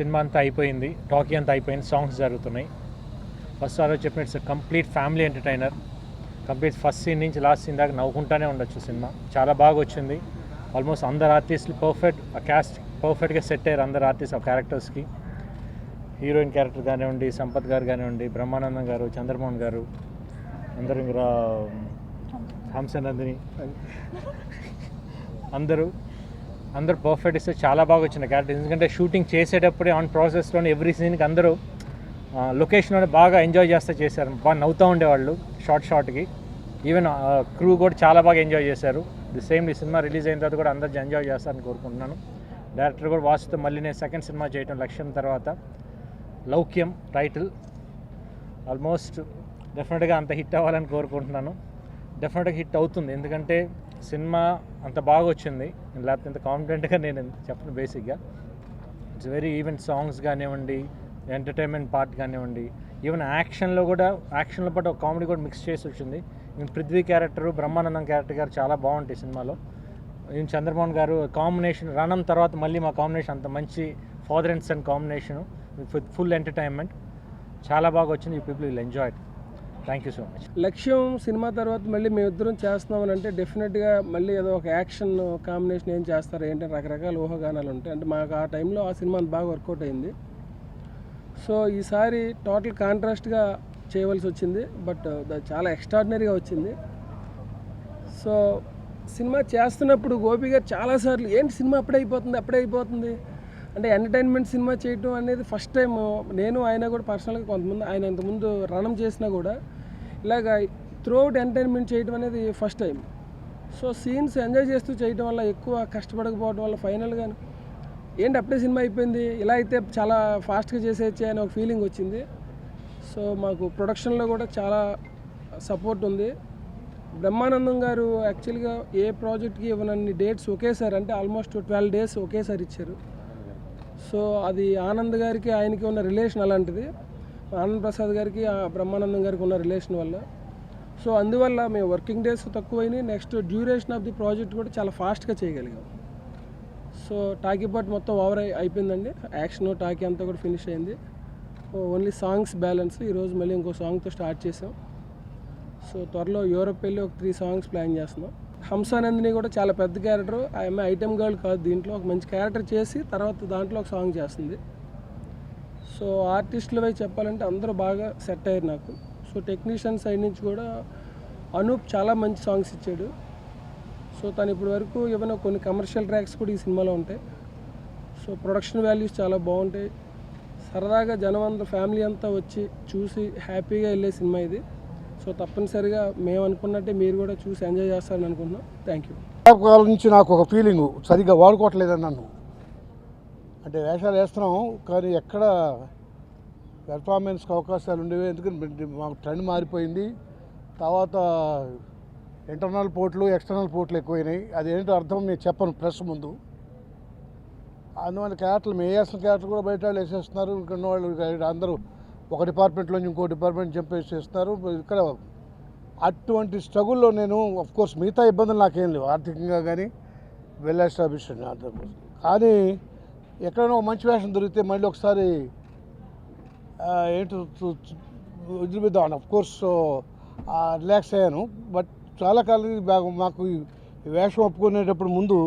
Cinema అంతా అయిపోయింది, talkie అంతా అయిపోయింది, సాంగ్స్ జరుగుతున్నాయి. ఫస్ట్ సార్ చెప్పిన it's complete family entertainer. Complete first scene నుంచి లాస్ట్ సీన్ దాకా నవ్వుకుంటానే ఉండొచ్చు. సినిమా చాలా బాగా వచ్చింది. ఆల్మోస్ట్ అందరు ఆర్టిస్టులు పర్ఫెక్ట్, ఆ క్యాస్ట్ పర్ఫెక్ట్గా సెట్ అయ్యారు. అందరు ఆర్టిస్ట్ ఆ క్యారెక్టర్స్కి, హీరోయిన్ క్యారెక్టర్ కానివ్వండి, సంపత్ గారు కానివ్వండి, బ్రహ్మానందం గారు, చంద్రమోహన్ గారు, అందరూ ఇంకా హంసనందిని, అందరూ పర్ఫెక్ట్ ఇస్తే చాలా బాగా వచ్చిన క్యారెక్టర్. ఎందుకంటే షూటింగ్ చేసేటప్పుడే ఆన్ ప్రాసెస్లోనే ఎవ్రీ సీన్కి అందరూ లొకేషన్లోనే బాగా ఎంజాయ్ చేశారు. బాగా నవ్వుతూ ఉండేవాళ్ళు షార్ట్కి. ఈవెన్ క్రూ కూడా చాలా బాగా ఎంజాయ్ చేశారు. ది సేమ్ ఈ సినిమా రిలీజ్ అయిన తర్వాత కూడా అందరూ ఎంజాయ్ చేస్తారని కోరుకుంటున్నాను. డైరెక్టర్ కూడా వాసుతో మళ్ళీ నేను సెకండ్ సినిమా చేయటం లక్ష్యం తర్వాత లౌక్యం టైటిల్ ఆల్మోస్ట్ డెఫినెట్గా అంత హిట్ అవ్వాలని కోరుకుంటున్నాను. డెఫినెట్గా హిట్ అవుతుంది, ఎందుకంటే సినిమా అంత బాగా వచ్చింది. లేకపోతే ఇంత కాన్ఫిడెంట్గా నేను చెప్పను. బేసిక్గా ఇట్స్ వెరీ ఈవెన్ సాంగ్స్ కానివ్వండి, ఎంటర్టైన్మెంట్ పార్ట్ కానివ్వండి, ఈవెన్ యాక్షన్లో పాటు ఒక కామెడీ కూడా మిక్స్ చేసి వచ్చింది. Even Prithvi character, Brahmanandam character గారు చాలా బాగుంటాయి సినిమాలో. ఈవెన్ చంద్రమోహన్ గారు కాంబినేషన్ రణం తర్వాత మళ్ళీ మా కాంబినేషన్ అంత మంచి father and son combination with full entertainment చాలా బాగా వచ్చింది. You people will enjoy it. Thank you so much. Lakshyam cinema తర్వాత మళ్ళీ మేమిద్దరం చేస్తున్నామని అంటే డెఫినెట్గా మళ్ళీ ఏదో ఒక యాక్షన్ కాంబినేషన్ ఏం చేస్తారు ఏంటంటే రకరకాల ఊహాగానాలు ఉంటాయి. అంటే మాకు ఆ టైంలో ఆ సినిమా బాగా వర్కౌట్ అయింది. సో ఈసారి టోటల్ కాంట్రాస్ట్గా చేయవలసి వచ్చింది, బట్ చాలా ఎక్స్ట్రాడినరీగా వచ్చింది. సో సినిమా చేస్తున్నప్పుడు గోపి గారు చాలాసార్లు ఏంటి సినిమా అప్పుడే అయిపోతుంది అంటే ఎంటర్టైన్మెంట్ సినిమా చేయటం అనేది ఫస్ట్ టైం. నేను ఆయన కూడా పర్సనల్గా కొంతమంది ఆయన ఇంతకుముందు రణం చేసినా కూడా ఇలాగ త్రూఅవుట్ ఎంటర్టైన్మెంట్ చేయడం అనేది first time. So scenes enjoy చేస్తూ చేయడం వల్ల, ఎక్కువ కష్టపడకపోవడం వల్ల ఫైనల్గా ఏంటి అప్పుడే సినిమా అయిపోయింది, ఇలా అయితే చాలా ఫాస్ట్గా చేసేయచ్చే అనే ఒక ఫీలింగ్ వచ్చింది. సో మాకు ప్రొడక్షన్లో కూడా చాలా సపోర్ట్ ఉంది. బ్రహ్మానందం గారు యాక్చువల్గా ఏ ప్రాజెక్ట్కి ఇవ్వనన్ని డేట్స్ ఒకేసారి, అంటే ఆల్మోస్ట్ 12 days ఒకేసారి ఇచ్చారు. సో అది ఆనంద్ గారికి ఆయనకి ఉన్న రిలేషన్ అలాంటిది, ఆనంద్ ప్రసాద్ గారికి బ్రహ్మానందం గారికి ఉన్న రిలేషన్ వల్ల. సో అందువల్ల మేము వర్కింగ్ డేస్ తక్కువైనాయి. Next duration of the project కూడా చాలా ఫాస్ట్గా చేయగలిగాం. సో టాకీ పార్ట్ మొత్తం ఓవర్ అయిపోయిందండి. యాక్షన్ టాకీ అంతా కూడా ఫినిష్ అయింది. Only songs balance. ఈరోజు మళ్ళీ ఇంకో సాంగ్తో స్టార్ట్ చేసాం. సో త్వరలో యూరోప్ వెళ్ళి ఒక 3 songs ప్లాన్ చేస్తున్నాం. హంసానందిని కూడా చాలా పెద్ద క్యారెక్టర్. ఆమె ఐటెం గర్ల్ కాదు, దీంట్లో ఒక మంచి క్యారెక్టర్ చేసి తర్వాత దాంట్లో ఒక సాంగ్ చేస్తుంది. సో ఆర్టిస్టుల వైపు చెప్పాలంటే అందరూ బాగా సెట్ అయ్యారు నాకు. సో టెక్నీషియన్ సైడ్ నుంచి కూడా అనూప్ చాలా మంచి సాంగ్స్ ఇచ్చాడు. సో తను ఇప్పటి వరకు ఏమైనా కొన్ని కమర్షియల్ ట్రాక్స్ కూడా ఈ సినిమాలో ఉంటాయి. సో ప్రొడక్షన్ వాల్యూస్ చాలా బాగుంటాయి. సరదాగా జనం అంతా ఫ్యామిలీ అంతా వచ్చి చూసి హ్యాపీగా వెళ్ళే సినిమా ఇది. సో తప్పనిసరిగా మేము అనుకున్నట్టే మీరు కూడా చూసి ఎంజాయ్ చేస్తారని అనుకుంటున్నాం. Thank you. కాలం నుంచి నాకు ఒక ఫీలింగు సరిగ్గా వాడుకోవట్లేదని నన్ను, అంటే వేషాలు వేస్తున్నాం కానీ ఎక్కడ పెర్ఫార్మెన్స్కి అవకాశాలు ఉండేవి. ఎందుకంటే మాకు ట్రెండ్ మారిపోయింది. తర్వాత ఇంటర్నల్ పోర్ట్లు, ఎక్స్టర్నల్ పోర్ట్లు ఎక్కువైనాయి. అదేంటో అర్థం నేను చెప్పను ప్రెస్ ముందు. అందువల్ల క్యారెక్టర్లు మేము వేసిన క్యారెక్టర్ కూడా బయట వాళ్ళు వేసేస్తున్నారు. ఇక్కడ వాళ్ళు అందరూ ఒక డిపార్ట్మెంట్లోంచి ఇంకో డిపార్ట్మెంట్ చేస్తున్నారు. ఇక్కడ అటువంటి స్ట్రగుల్లో నేను కోర్స్ మిగతా ఇబ్బందులు నాకేం లేవు, ఆర్థికంగా కానీ వెల్ ఎస్టాబ్లిష్డ్. కానీ ఎక్కడైనా ఒక మంచి వేషం దొరికితే మళ్ళీ ఒకసారి ఏంటో వదిలిపిద్దామని కోర్స్ రిలాక్స్ అయ్యాను. బట్ చాలా కాలం మాకు ఈ వేషం ఒప్పుకునేటప్పుడు ముందు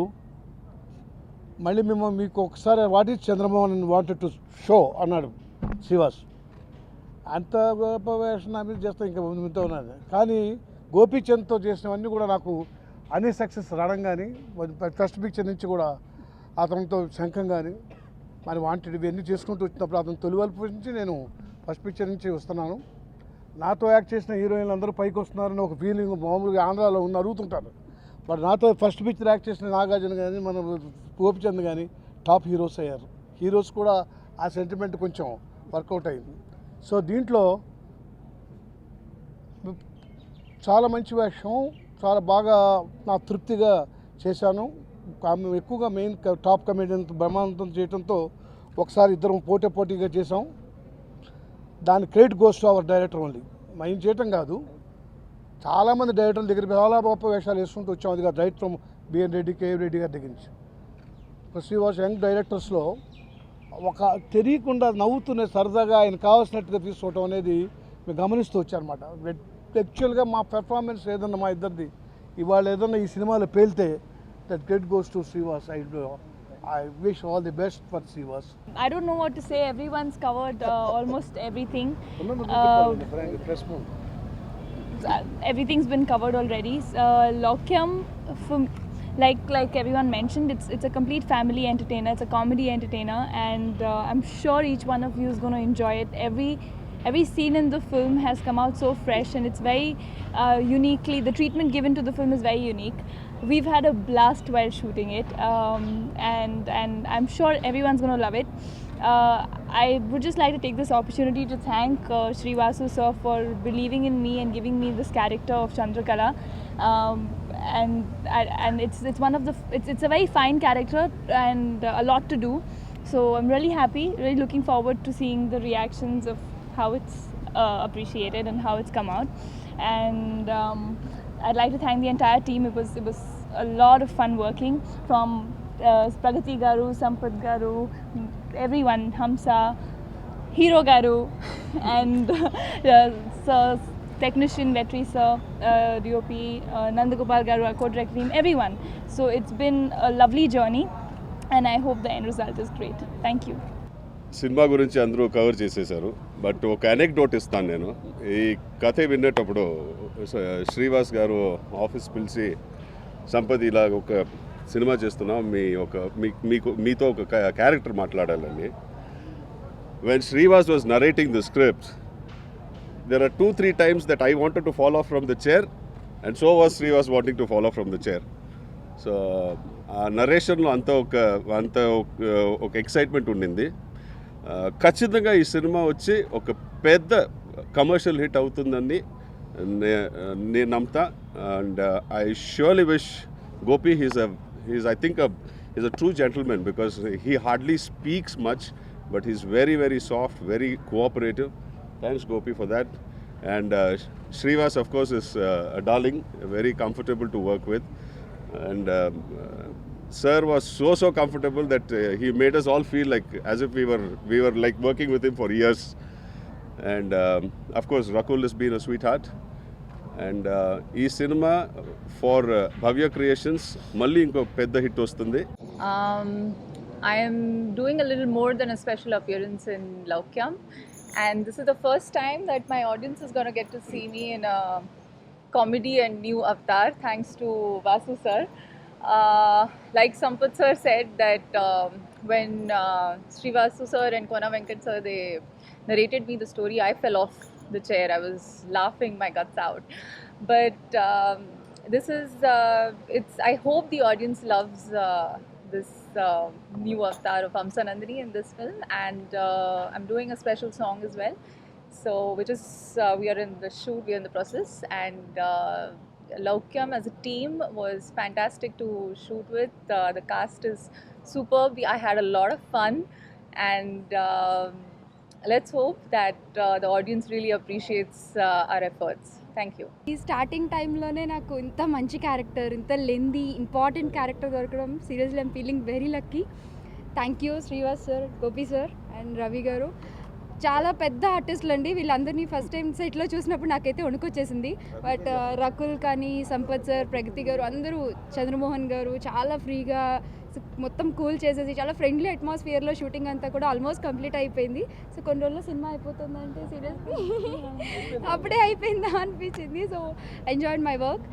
మళ్ళీ మీకు ఒకసారి what is Chandramohan wanted to show అన్నాడు శ్రీవాస్. అంత గొప్ప వేషం నా మీద చేస్తాను, ఇంకా ముందుతో ఉన్నాను. కానీ గోపీచంద్తో చేసినవన్నీ కూడా నాకు అన్ని సక్సెస్ రావడం కానీ, ఫస్ట్ పిక్చర్ నుంచి కూడా అతనితో శంఖం కానీ మరి వాంటెడ్ ఇవన్నీ చేసుకుంటూ వచ్చినప్పుడు అతను తొలివల్పు నుంచి నేను ఫస్ట్ పిక్చర్ నుంచి వస్తున్నాను. నాతో యాక్ట్ చేసిన హీరోయిన్లు అందరూ పైకి వస్తున్నారని ఒక ఫీలింగ్ మామూలుగా ఆంధ్రాలో ఉన్న అడుగుతుంటారు. బట్ నాతో ఫస్ట్ పిక్చర్ యాక్ట్ చేసిన నాగార్జున కానీ మన గోపిచంద్ కానీ టాప్ హీరోస్ అయ్యారు. హీరోస్ కూడా ఆ సెంటిమెంట్ కొంచెం వర్కౌట్ అయింది. సో దీంట్లో చాలా మంచి వేషం, చాలా బాగా నా తృప్తిగా చేశాను. ఎక్కువగా మెయిన్ టాప్ కమెడియన్ బ్రహ్మానందం చేయడంతో ఒకసారి ఇద్దరం పోటీగా చేసాం. దాని credit goes to our director only. మేము చేయటం కాదు, చాలామంది డైరెక్టర్ల దగ్గర చాలా గొప్ప వేషాలు వేసుకుంటూ వచ్చాం. అది కాదు right from B N Reddy, K M Reddy గారి దగ్గర నుంచి. శ్రీ వాస్ యంగ్ డైరెక్టర్స్లో ఒక తెలియకుండా నవ్వుతూనే సరదాగా ఆయన కావాల్సినట్టుగా తీసుకోవటం అనేది మేము గమనిస్తూ వచ్చారనమాట. యాక్చువల్గా మా పెర్ఫార్మెన్స్ ఏదన్నా మా ఇద్దరిది ఇవాళ ఏదన్నా ఈ సినిమాలో పేలితే that credit goes to Srivas. I wish all the best for Srivas. I don't know what to say. Everyone's covered almost everything. Everything's been covered already. Lokyam, like everyone mentioned, it's a complete family entertainer. It's a comedy entertainer, and I'm sure each one of you is going to enjoy it. Every scene in the film has come out so fresh, and it's very uniquely. The treatment given to the film is very unique. We've had a blast while shooting it, and I'm sure everyone's going to love it. I would just like to take this opportunity to thank Srivasu sir for believing in me and giving me this character of Chandrakala. And it's one of the it's a very fine character and a lot to do. So I'm really happy, really looking forward to seeing the reactions of how it's appreciated and how it's come out. And I'd like to thank the entire team. It was a lot of fun working, from Pragati Garu, Sampath Garu, everyone, Hamsa, Hero Garu, and Sir, technician Vetri Sir, DOP, Nandagopal Garu, our co-director team, everyone. So it's been a lovely journey, and I hope the end result is great. Thank you. Cinema గురించి అందరూ cover చేసేశారు. But ఒక anecdote ఇస్తాను నేను. ఈ కథ వినేటప్పుడు శ్రీవాస్ గారు ఆఫీస్ పిలిచి, సంపత్ ఇలాగ ఒక సినిమా చేస్తున్నాం, మీతో ఒక క్యారెక్టర్ మాట్లాడాలని. When Srivas was narrating the script, there are 2-3 times that I wanted to fall off from the chair, and so was Srivas wanting to fall off from the chair. So ఆ నరేషన్లో అంత ఒక excitement ఉండింది. ఖచ్చితంగా ఈ cinema వచ్చి ఒక పెద్ద commercial hit అవుతుందని నేను నమ్ముతా. And I surely wish Gopi, he's I think he's a true gentleman, because he hardly speaks much, but he's very, very soft, very cooperative. Thanks Gopi for that. And Srivas of course is a darling, very comfortable to work with. And sir was so comfortable that he made us all feel like as if we were like working with him for years. And of course Rakul has been a sweetheart. And ee cinema for Bhavya Creations malli inko pedda hit vastundi. I am doing a little more than a special appearance in Lokyam, and this is the first time that my audience is going to get to see me in a comedy and new avatar, thanks to Vasu sir. Like Sampath sir said that when Srivasu sir and Kona Venkat sir, they narrated me the story, I fell off the chair. I was laughing my guts out. But this is I hope the audience loves this new avatar of Hamsa Nandini in this film. And I'm doing a special song as well, so which is we are in the shoot, we are in the process. And Lokyam as a team was fantastic to shoot with. The cast is superb. I had a lot of fun, and let's hope that the audience really appreciates our efforts. Thank you. ఈ starting టైంలోనే నాకు ఇంత మంచి character, ఇంత lengthy important character దొరకడం seriously I'm feeling very lucky. Thank you Srivas sir, Gopi sir and Ravi గారు. చాలా పెద్ద ఆర్టిస్టులు అండి వీళ్ళందరినీ. ఫస్ట్ టైం సెట్లో చూసినప్పుడు నాకైతే వణుకొచ్చేసింది. బట్ రకుల్ కానీ, సంపత్ సార్, ప్రగతి గారు, అందరూ, చంద్రమోహన్ గారు చాలా ఫ్రీగా మొత్తం కూల్ చేసేసి చాలా ఫ్రెండ్లీ అట్మాస్ఫియర్లో షూటింగ్ అంతా కూడా ఆల్మోస్ట్ కంప్లీట్ అయిపోయింది. సో కొన్ని రోజుల్లో సినిమా అయిపోతుందంటే సీరియస్లీ అప్పుడే అయిపోయిందా అనిపించింది. So enjoyed my work.